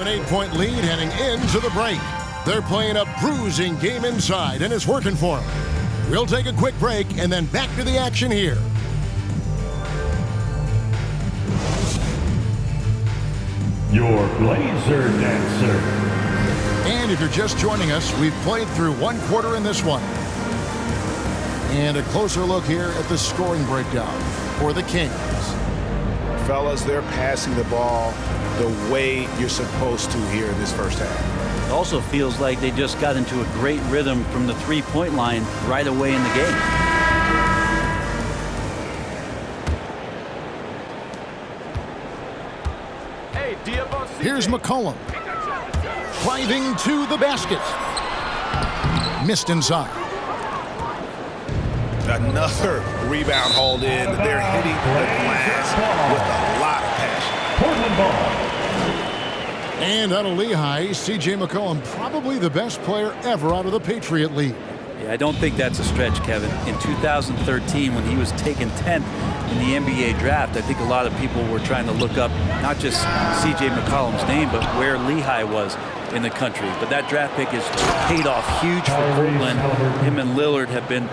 An 8-point lead heading into the break. They're playing a bruising game inside, and it's working for them. We'll take a quick break and then back to the action here. Your Blazer Dancer. And if you're just joining us, we've played through one quarter in this one. And a closer look here at the scoring breakdown for the Kings. Fellas, they're passing the ball the way you're supposed to here in this first half. It also feels like they just got into a great rhythm from the three-point line right away in the game. Here's McCollum. Driving to the basket. Missed inside. Another rebound hauled in. They're hitting the glass with a lot of passion. Portland ball. And out of Lehigh, C.J. McCollum, probably the best player ever out of the Patriot League. Yeah, I don't think that's a stretch, Kevin. In 2013, when he was taken 10th in the NBA draft, I think a lot of people were trying to look up not just C.J. McCollum's name, but where Lehigh was in the country. But that draft pick has paid off huge for Portland. Him and Lillard have been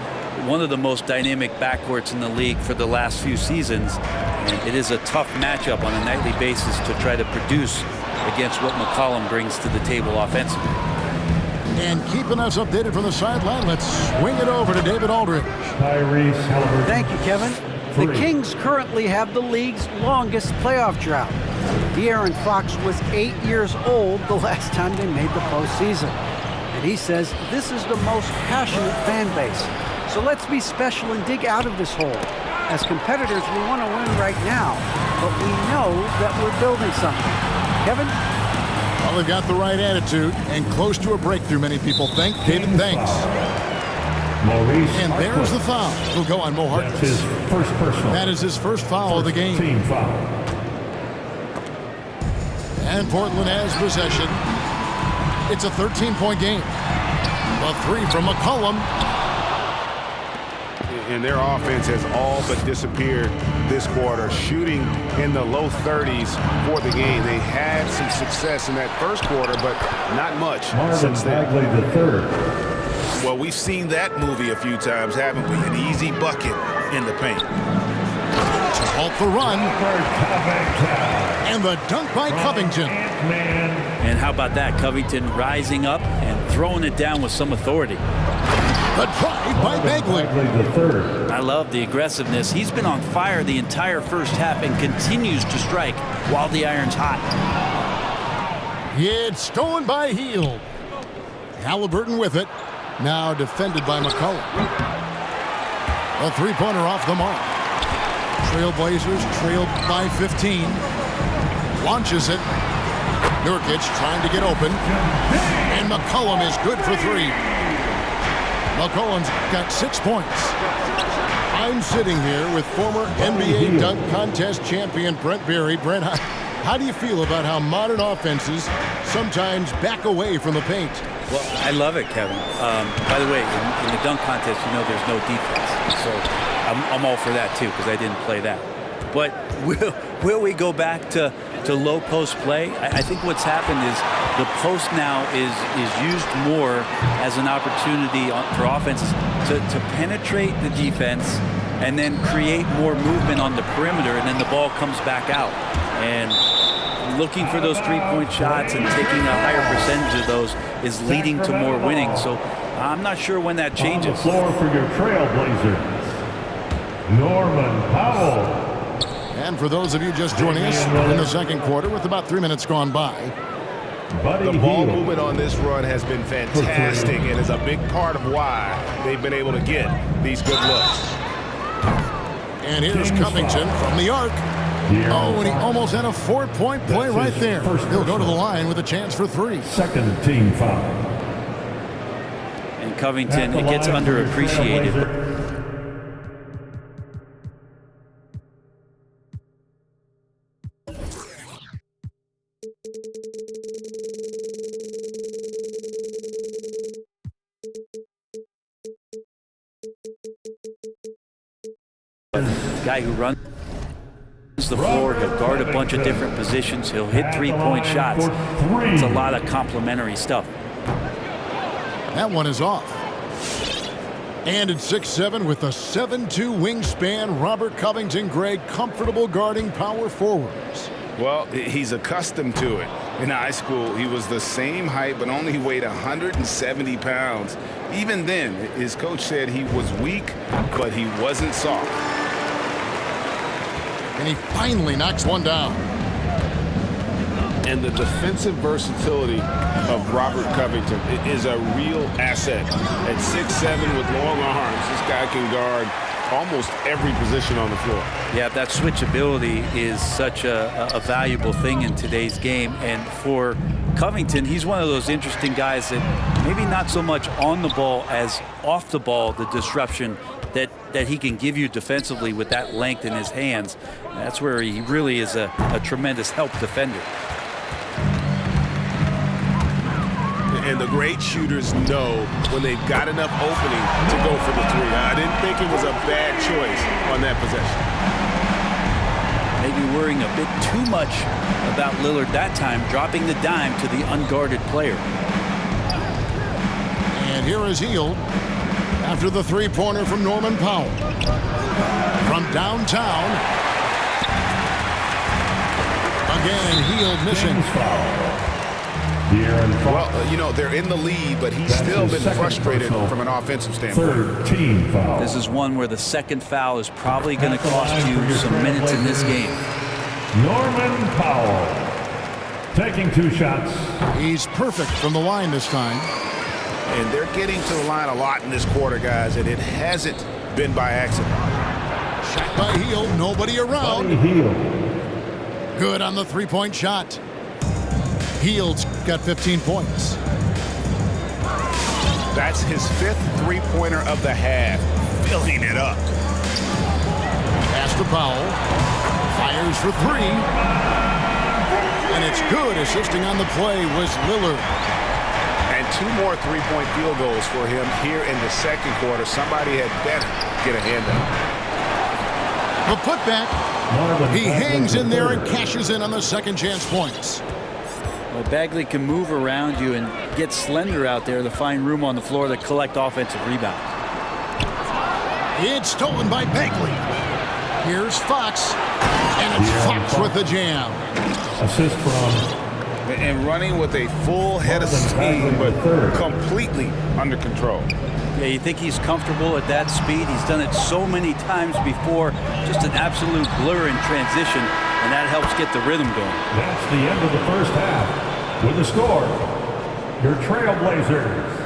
one of the most dynamic backcourts in the league for the last few seasons. And it is a tough matchup on a nightly basis to try to produce against what McCollum brings to the table offensively. And keeping us updated from the sideline, let's swing it over to David Aldridge. Thank you, Kevin. The Kings currently have the league's longest playoff drought. De'Aaron Fox was 8 years old the last time they made the postseason. And he says this is the most passionate fan base. So let's be special and dig out of this hole. As competitors, we want to win right now, but we know that we're building something. Kevin? Well, they've got the right attitude and close to a breakthrough, many people think. David, thanks. And there's the foul. He'll go on Mo Harkless. That's his first personal. That is his first foul of the game. Team foul. And Portland has possession. It's a 13-point game. A three from McCollum. And their offense has all but disappeared this quarter, shooting in the low 30s for the game. They had some success in that first quarter, but not much since then. Bagley the third. Well, we've seen that movie a few times, haven't we? An easy bucket in the paint. To halt the run. And the dunk by Covington. And how about that? Covington rising up and throwing it down with some authority. The drive by Bagley. The third. I love the aggressiveness. He's been on fire the entire first half and continues to strike while the iron's hot. It's stolen by Hield. Halliburton with it. Now defended by McCollum. A three-pointer off the mark. Trailblazers trailed by 15. Launches it. Nurkic trying to get open. And McCollum is good for three. McCollum's got 6 points. I'm sitting here with former NBA dunk contest champion Brent Berry. Brent, how do you feel about how modern offenses sometimes back away from the paint? Well, I love it, Kevin. By the way, in the dunk contest, you know there's no defense. So I'm all for that, too, because I didn't play that. But will we go back to low post play? I think what's happened is the post now is used more as an opportunity for offenses to penetrate the defense and then create more movement on the perimeter, and then the ball comes back out. And looking for those three-point shots and taking a higher percentage of those is leading to more winning. So I'm not sure when that changes. On the floor for your Trailblazers, Norman Powell. And for those of you just joining us in the second quarter with about 3 minutes gone by. The ball movement on this run has been fantastic and is a big part of why they've been able to get these good looks. And here's Covington from the arc. Oh, and he almost had a 4-point play right there. He'll go to the line with a chance for three. Second team foul. And Covington, it gets underappreciated. Guy who runs runs the floor. He'll guard a bunch of different positions. He'll hit three-point shots. It's a lot of complimentary stuff. That one is off. And at 6'7" with a 7'2" wingspan, Robert Covington, Greg, comfortable guarding power forwards. Well, he's accustomed to it. In high school, he was the same height, but only weighed 170 pounds. Even then, his coach said he was weak, but he wasn't soft. And he finally knocks one down. And the defensive versatility of Robert Covington is a real asset. At 6'7" with long arms, this guy can guard almost every position on the floor. Yeah, that switchability is such a valuable thing in today's game. And for Covington, he's one of those interesting guys that maybe not so much on the ball as off the ball, the disruption that he can give you defensively with that length in his hands. That's where he really is a tremendous help defender. And the great shooters know when they've got enough opening to go for the three. I didn't think it was a bad choice on that possession. Maybe worrying a bit too much about Lillard that time, dropping the dime to the unguarded player. And here is Hield after the three-pointer from Norman Powell. From downtown. Again, Hield missing. Well, you know, they're in the lead, but he's still been frustrated from an offensive standpoint. 13 foul. This is one where the second foul is probably going to cost you some minutes in this game. Norman Powell taking 2 shots. He's perfect from the line this time. And they're getting to the line a lot in this quarter, guys, and it hasn't been by accident. Shot by Hield, nobody around. Hield. Good on the three-point shot. Hield's got 15 points. That's his 5th three-pointer of the half, filling it up. Pass to Powell. Fires for 3. And it's good. Assisting on the play was Lillard. And 2 more three-point field goals for him here in the second quarter. Somebody had better get a hand up. The putback. He hangs in there and cashes in on the second chance points. Well, Bagley can move around you and get slender out there to find room on the floor to collect offensive rebounds. It's stolen by Bagley. Here's Fox. And it's Fox with the jam. Assist from. And running with a full head of steam, but completely under control. Yeah, you think he's comfortable at that speed. He's done it so many times before. Just an absolute blur in transition, and that helps get the rhythm going. That's the end of the first half. With the score, your Trailblazers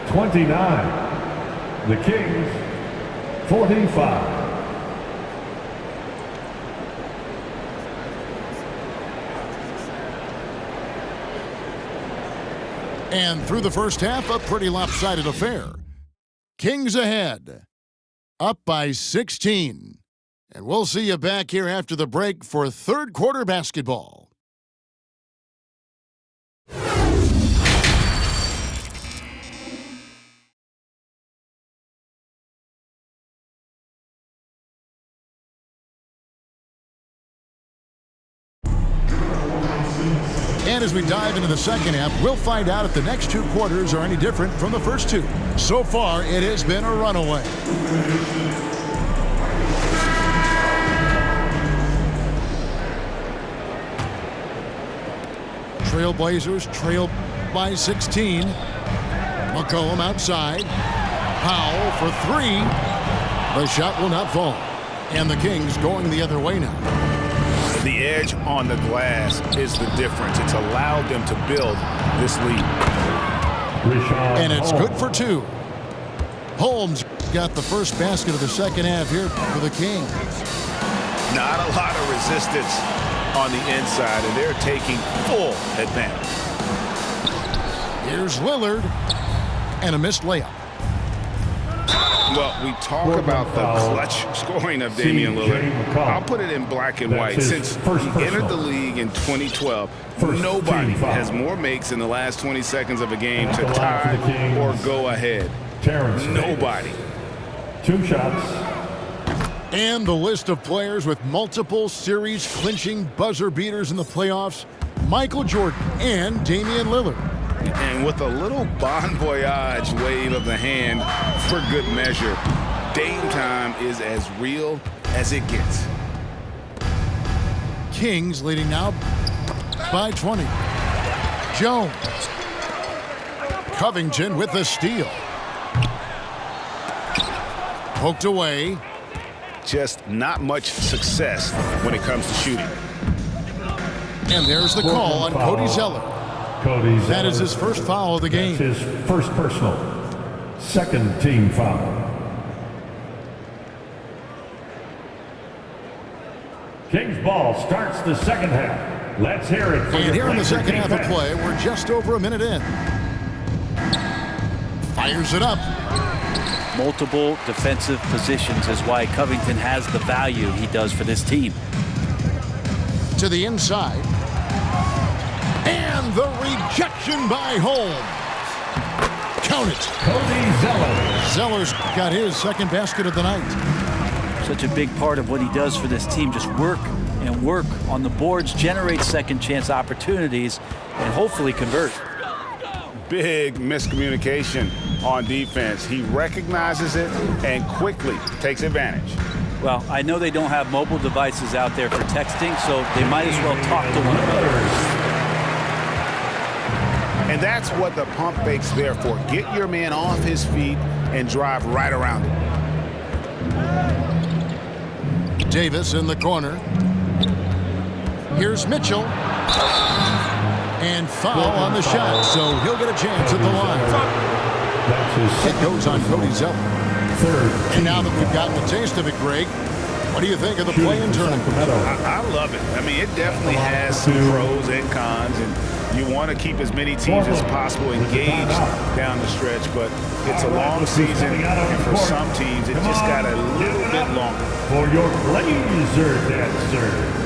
29, the Kings 45. And through the first half, a pretty lopsided affair. Kings ahead, up by 16. And we'll see you back here after the break for third quarter basketball. And as we dive into the second half, we'll find out if the next 2 quarters are any different from the first 2. So far, it has been a runaway. Trailblazers trail by 16. McCollum outside. Powell for 3. The shot will not fall. And the Kings going the other way now. The edge on the glass is the difference. It's allowed them to build this lead. And it's good for 2. Holmes got the first basket of the second half here for the Kings. Not a lot of resistance on the inside, and they're taking full advantage. Here's Lillard, and a missed layup. Well, we talk about the clutch scoring of Damian Lillard. I'll put it in black and white. Since he entered the league in 2012, nobody has more makes in the last 20 seconds of a game to tie or go ahead. Nobody. 2 shots. And the list of players with multiple series-clinching buzzer beaters in the playoffs: Michael Jordan and Damian Lillard. And with a little bon voyage wave of the hand for good measure, Dame time is as real as it gets. Kings leading now by 20. Jones. Covington with the steal. Poked away. Just not much success when it comes to shooting. And there's the call on Cody Zeller. That is his first foul of the game. That's his first personal. Second team foul. Kings ball starts the second half. Let's hear it for And here in the second half of defense. play, we're just over a minute in. Fires it up. Multiple defensive positions is why Covington has the value he does for this team. To the inside. And the rejection by Holmes. Count it. Cody Zeller. Zeller's got his second basket of the night. Such a big part of what he does for this team. Just work and work on the boards, generate second chance opportunities, and hopefully convert. Big miscommunication on defense. He recognizes it and quickly takes advantage. Well, I know they don't have mobile devices out there for texting, so they might as well talk to one another. And that's what the pump fake's there for. Get your man off his feet and drive right around him. Davis in the corner. Here's Mitchell. And foul on the shot, so he'll get a chance at the line. It goes on Cody Zeller. And now that we've gotten a taste of it, Greg, what do you think of the play-in tournament? I love it. I mean, it definitely has some pros and cons, and you want to keep as many teams as possible engaged down the stretch, but it's a long season, and for some teams, it just got a little bit longer. For your Blazer dancer.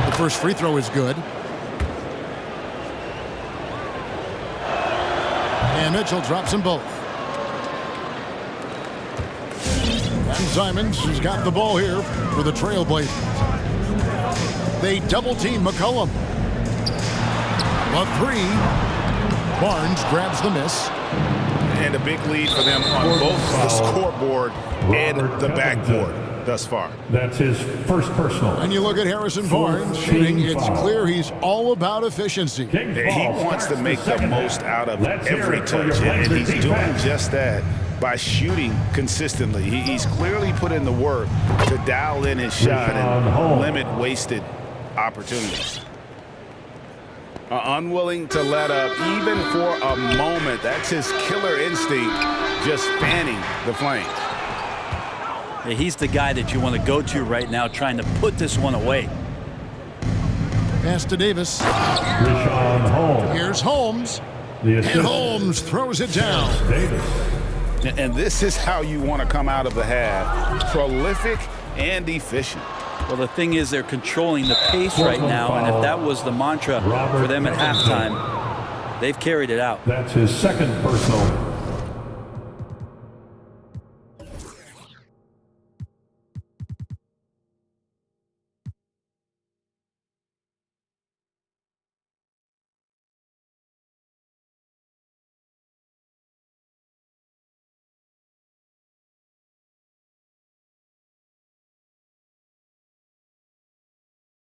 The first free throw is good. And Mitchell drops them both. And Simons has got the ball here for the Trailblazers. They double-team McCollum. A three. Barnes grabs the miss. And a big lead for them on both the scoreboard and the backboard thus far. That's his first personal. And you look at Harrison Barnes shooting, it's clear he's all about efficiency. He wants to make the most out of every touch, and he's doing just that by shooting consistently. He's clearly put in the work to dial in his shot and limit wasted opportunities. Unwilling to let up even for a moment. That's his killer instinct, just fanning the flames. Yeah, he's the guy that you want to go to right now, trying to put this one away. Pass to Davis. Holmes. Here's Holmes. And Holmes throws it down. Davis. And this is how you want to come out of the half. Prolific and efficient. Well, the thing is, they're controlling the pace right now, and if that was the mantra for them at halftime, they've carried it out. That's his second personal.